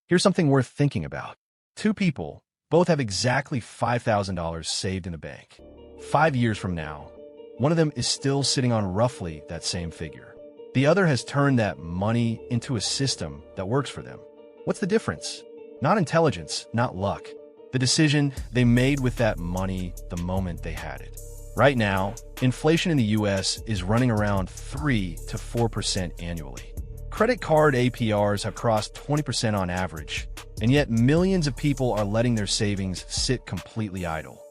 Here's something worth thinking about. Two people both have exactly $5,000 saved in the bank. 5 years from now, one of them is still sitting on roughly that same figure. The other has turned that money into a system that works for them. What's the difference? Not intelligence, not luck. The decision they made with that money the moment they had it. Right now, inflation in the US is running around 3 to 4% annually. Credit card APRs have crossed 20% on average, and yet millions of people are letting their savings sit completely idle.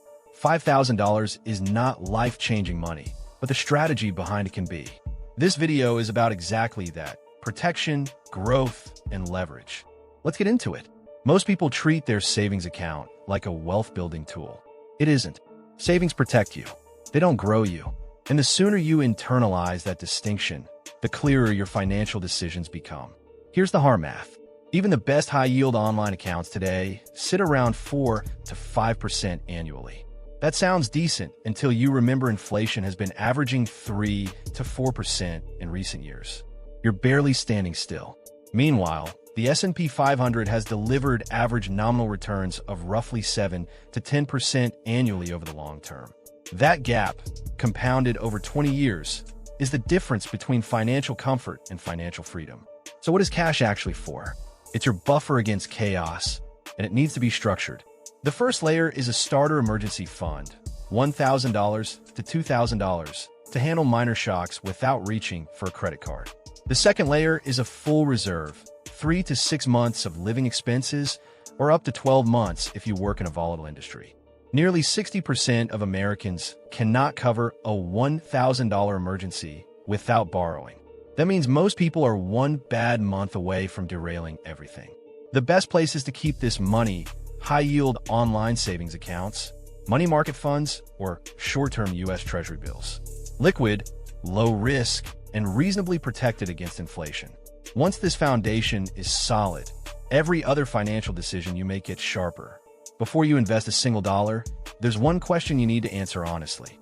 $5,000 is not life-changing money, but the strategy behind it can be. This video is about exactly that: protection, growth, and leverage. Let's get into it. Most people treat their savings account like a wealth-building tool. It isn't. Savings protect you. They don't grow you. And the sooner you internalize that distinction, the clearer your financial decisions become. Here's the hard math. Even the best high-yield online accounts today sit around 4 to 5% annually. That sounds decent until you remember inflation has been averaging 3 to 4% in recent years. You're barely standing still. Meanwhile, the S&P 500 has delivered average nominal returns of roughly 7 to 10% annually over the long term. That gap, compounded over 20 years, is the difference between financial comfort and financial freedom. So what is cash actually for? It's your buffer against chaos, and it needs to be structured. The first layer is a starter emergency fund, $1,000 to $2,000, to handle minor shocks without reaching for a credit card. The second layer is a full reserve, 3 to 6 months of living expenses, or up to 12 months if you work in a volatile industry. Nearly 60% of Americans cannot cover a $1,000 emergency without borrowing. That means most people are one bad month away from derailing everything. The best places to keep this money: high-yield online savings accounts, money market funds, or short-term U.S. Treasury bills. Liquid, low risk, and reasonably protected against inflation. Once this foundation is solid, every other financial decision you make gets sharper. Before you invest a single dollar, there's one question you need to answer honestly.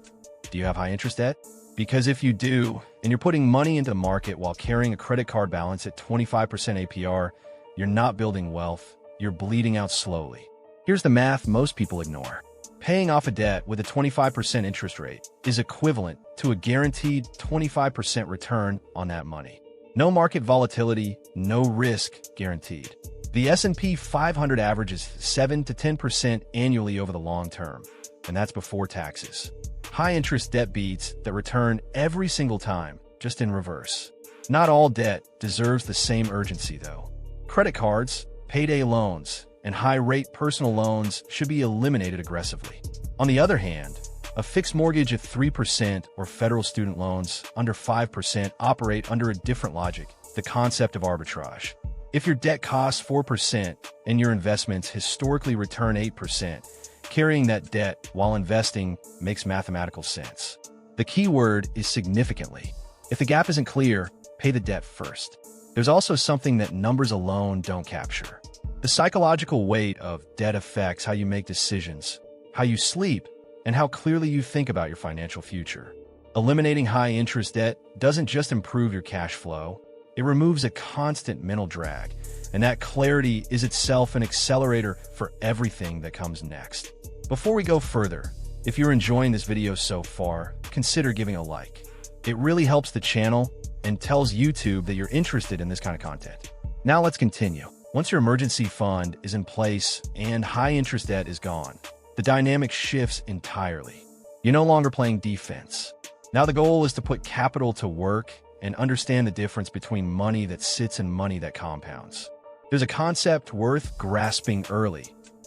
Do you have high interest debt? Because if you do, and you're putting money into the market while carrying a credit card balance at 25% APR, you're not building wealth, you're bleeding out slowly. Here's the math most people ignore. Paying off a debt with a 25% interest rate is equivalent to a guaranteed 25% return on that money. No market volatility, no risk guaranteed. The S&P 500 averages 7 to 10% annually over the long term, and that's before taxes. High-interest debt beats that return every single time, just in reverse. Not all debt deserves the same urgency, though. Credit cards, payday loans, and high-rate personal loans should be eliminated aggressively. On the other hand, a fixed mortgage of 3% or federal student loans under 5% operate under a different logic: the concept of arbitrage. If your debt costs 4% and your investments historically return 8%, carrying that debt while investing makes mathematical sense. The key word is significantly. If the gap isn't clear, pay the debt first. There's also something that numbers alone don't capture. The psychological weight of debt affects how you make decisions, how you sleep, and how clearly you think about your financial future. Eliminating high-interest debt doesn't just improve your cash flow, it removes a constant mental drag, and that clarity is itself an accelerator for everything that comes next. Before we go further, if you're enjoying this video so far, consider giving a like. It really helps the channel and tells YouTube that you're interested in this kind of content. Now let's continue. Once your emergency fund is in place and high-interest debt is gone, the dynamic shifts entirely. You're no longer playing defense. Now the goal is to put capital to work and understand the difference between money that sits and money that compounds. There's a concept worth grasping early: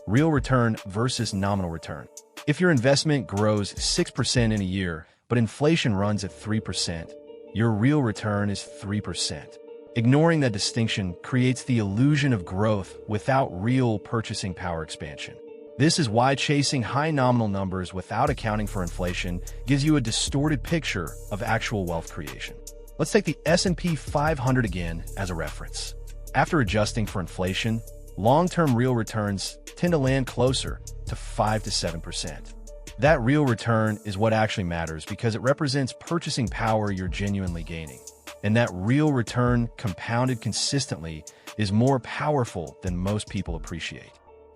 real return versus nominal return. If your investment grows 6% in a year, but inflation runs at 3%, your real return is 3%. Ignoring that distinction creates the illusion of growth without real purchasing power expansion. This is why chasing high nominal numbers without accounting for inflation gives you a distorted picture of actual wealth creation. Let's take the S&P 500 again as a reference. After adjusting for inflation, long-term real returns tend to land closer to 5 to 7%. That real return is what actually matters because it represents purchasing power you're genuinely gaining. And that real return compounded consistently is more powerful than most people appreciate.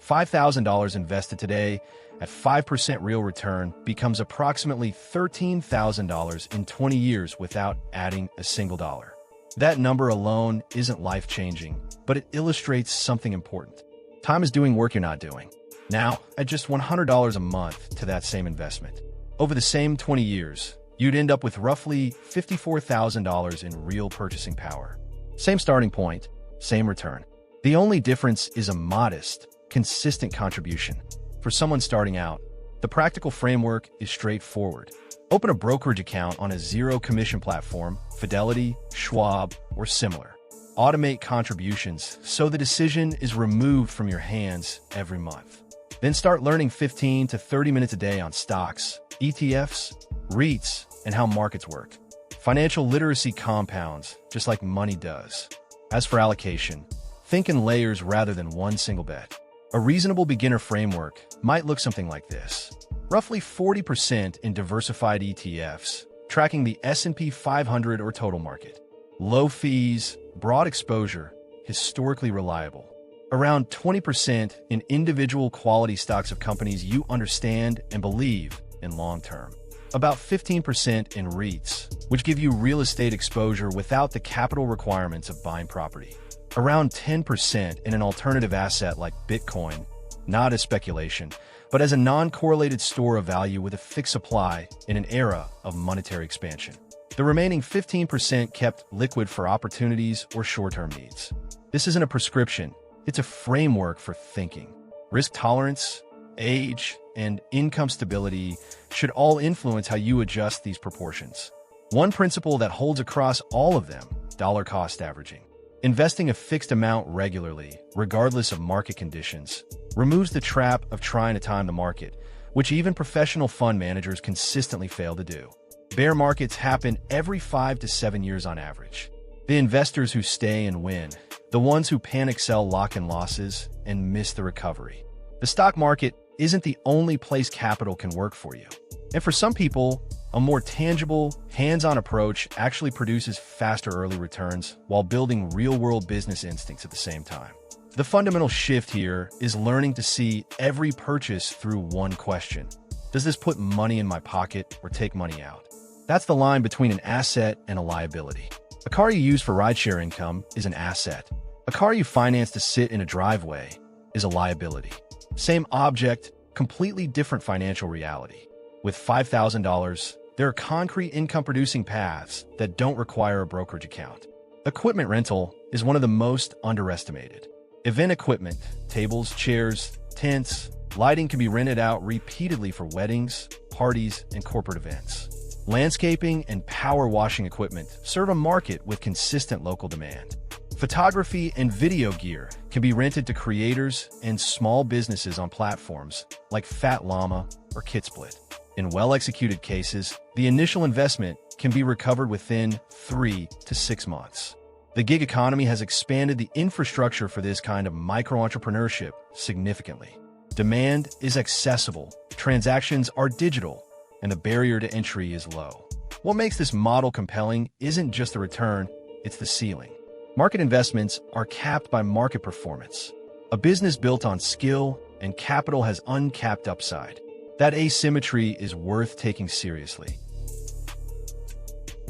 $5,000 invested today at 5% real return becomes approximately $13,000 in 20 years without adding a single dollar. That number alone isn't life-changing, but it illustrates something important. Time is doing work you're not doing. Now, at just $100 a month to that same investment, over the same 20 years, you'd end up with roughly $54,000 in real purchasing power. Same starting point, same return. The only difference is a modest, consistent contribution. For someone starting out, the practical framework is straightforward. Open a brokerage account on a zero-commission platform, Fidelity, Schwab, or similar. Automate contributions so the decision is removed from your hands every month. Then start learning 15 to 30 minutes a day on stocks, ETFs, REITs, and how markets work. Financial literacy compounds, just like money does. As for allocation, think in layers rather than one single bet. A reasonable beginner framework might look something like this. Roughly 40% in diversified ETFs, tracking the S&P 500 or total market. Low fees, broad exposure, historically reliable. Around 20% in individual quality stocks of companies you understand and believe in long term. About 15% in REITs, which give you real estate exposure without the capital requirements of buying property. Around 10% in an alternative asset like Bitcoin, not as speculation, but as a non-correlated store of value with a fixed supply in an era of monetary expansion. The remaining 15% kept liquid for opportunities or short-term needs. This isn't a prescription, it's a framework for thinking. Risk tolerance, age, and income stability should all influence how you adjust these proportions. One principle that holds across all of them, dollar cost averaging. Investing a fixed amount regularly, regardless of market conditions, removes the trap of trying to time the market, which even professional fund managers consistently fail to do. Bear markets happen every 5 to 7 years on average. The investors who stay and win, the ones who panic sell lock-in losses and miss the recovery. The stock market isn't the only place capital can work for you. And for some people, a more tangible, hands-on approach actually produces faster early returns while building real-world business instincts at the same time. The fundamental shift here is learning to see every purchase through one question. Does this put money in my pocket or take money out? That's the line between an asset and a liability. A car you use for rideshare income is an asset. A car you finance to sit in a driveway is a liability. Same object, completely different financial reality. With $5,000, there are concrete income-producing paths that don't require a brokerage account. Equipment rental is one of the most underestimated. Event equipment, tables, chairs, tents, lighting can be rented out repeatedly for weddings, parties, and corporate events. Landscaping and power washing equipment serve a market with consistent local demand. Photography and video gear can be rented to creators and small businesses on platforms like Fat Llama or KitSplit. In well-executed cases, the initial investment can be recovered within 3 to 6 months. The gig economy has expanded the infrastructure for this kind of micro-entrepreneurship significantly. Demand is accessible, transactions are digital, and the barrier to entry is low. What makes this model compelling isn't just the return, it's the ceiling. Market investments are capped by market performance. A business built on skill and capital has uncapped upside. That asymmetry is worth taking seriously.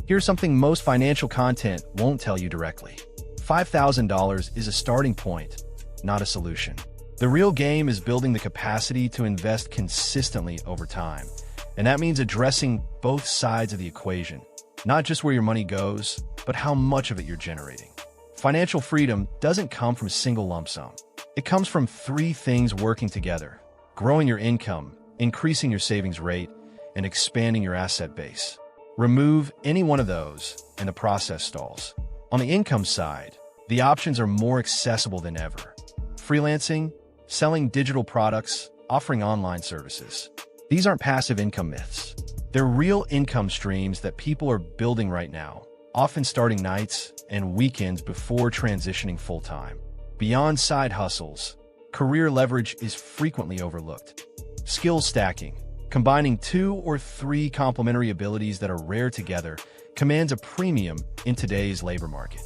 Here's something most financial content won't tell you directly. $5,000 is a starting point, not a solution. The real game is building the capacity to invest consistently over time. And that means addressing both sides of the equation, not just where your money goes, but how much of it you're generating. Financial freedom doesn't come from a single lump sum. It comes from 3 things working together: growing your income, increasing your savings rate, and expanding your asset base. Remove any one of those, and the process stalls. On the income side, the options are more accessible than ever. Freelancing, selling digital products, offering online services. These aren't passive income myths. They're real income streams that people are building right now, often starting nights and weekends before transitioning full-time. Beyond side hustles, career leverage is frequently overlooked. Skill stacking, combining 2 or 3 complementary abilities that are rare together, commands a premium in today's labor market.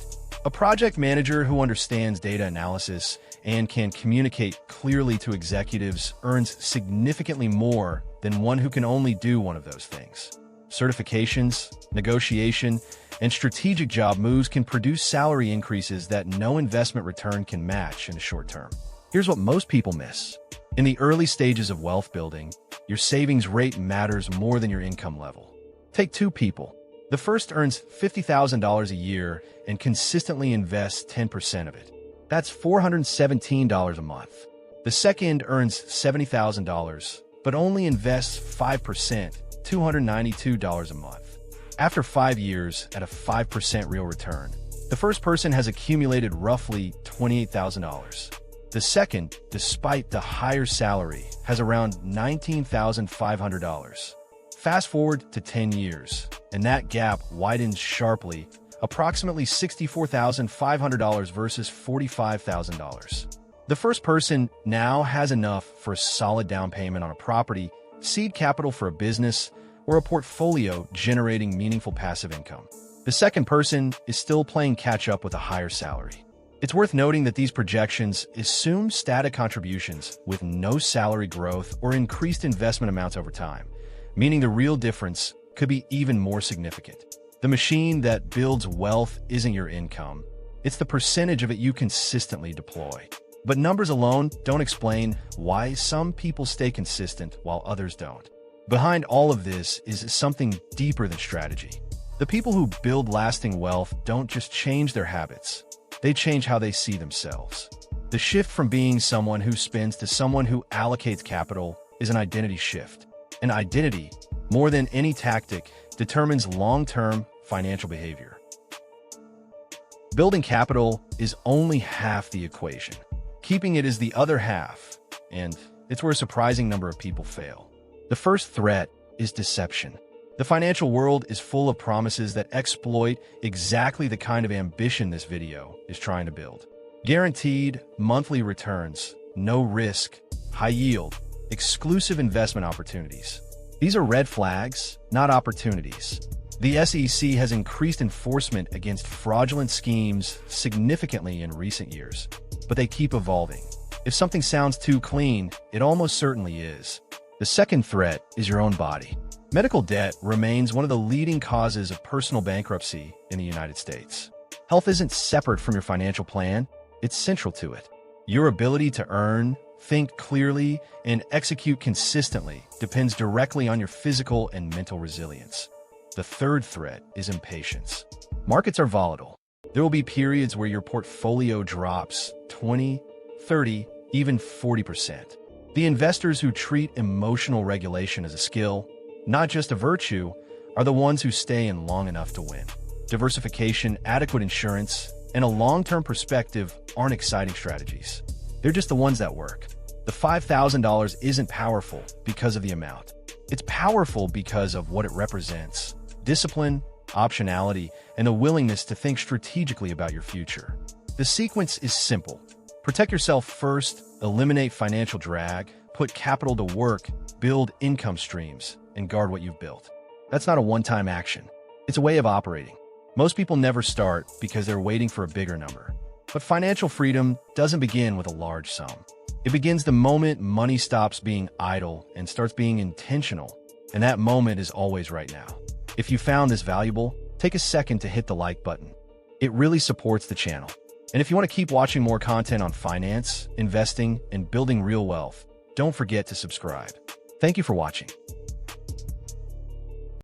A project manager who understands data analysis and can communicate clearly to executives earns significantly more than one who can only do one of those things. Certifications, negotiation, and strategic job moves can produce salary increases that no investment return can match in the short term. Here's what most people miss. In the early stages of wealth building, your savings rate matters more than your income level. Take two people. The first earns $50,000 a year and consistently invests 10% of it. That's $417 a month. The second earns $70,000, but only invests 5%, $292 a month. After 5 years at a 5% real return, the first person has accumulated roughly $28,000. The second, despite the higher salary, has around $19,500. Fast forward to 10 years, and that gap widens sharply, approximately $64,500 versus $45,000. The first person now has enough for a solid down payment on a property, seed capital for a business, or a portfolio generating meaningful passive income. The second person is still playing catch-up with a higher salary. It's worth noting that these projections assume static contributions with no salary growth or increased investment amounts over time, meaning the real difference could be even more significant. The machine that builds wealth isn't your income. It's the percentage of it you consistently deploy. But numbers alone don't explain why some people stay consistent while others don't. Behind all of this is something deeper than strategy. The people who build lasting wealth don't just change their habits. They change how they see themselves. The shift from being someone who spends to someone who allocates capital is an identity shift. An identity, more than any tactic, determines long-term financial behavior. Building capital is only half the equation. Keeping it is the other half, and it's where a surprising number of people fail. The first threat is deception. The financial world is full of promises that exploit exactly the kind of ambition this video is trying to build. Guaranteed monthly returns, no risk, high yield, exclusive investment opportunities. These are red flags, not opportunities. The SEC has increased enforcement against fraudulent schemes significantly in recent years, but they keep evolving. If something sounds too clean, it almost certainly is. The second threat is your own body. Medical debt remains one of the leading causes of personal bankruptcy in the United States. Health isn't separate from your financial plan, it's central to it. Your ability to earn, think clearly, and execute consistently depends directly on your physical and mental resilience. The third threat is impatience. Markets are volatile. There will be periods where your portfolio drops 20, 30, even 40%. The investors who treat emotional regulation as a skill, not just a virtue, are the ones who stay in long enough to win. Diversification, adequate insurance, and a long-term perspective aren't exciting strategies. They're just the ones that work. The $5,000 isn't powerful because of the amount. It's powerful because of what it represents: discipline, optionality, and the willingness to think strategically about your future. The sequence is simple. Protect yourself first, eliminate financial drag, put capital to work, build income streams, and guard what you've built. That's not a one-time action. It's a way of operating. Most people never start because they're waiting for a bigger number. But financial freedom doesn't begin with a large sum. It begins the moment money stops being idle and starts being intentional. And that moment is always right now. If you found this valuable, take a second to hit the like button. It really supports the channel. And if you want to keep watching more content on finance, investing, and building real wealth, don't forget to subscribe. Thank you for watching.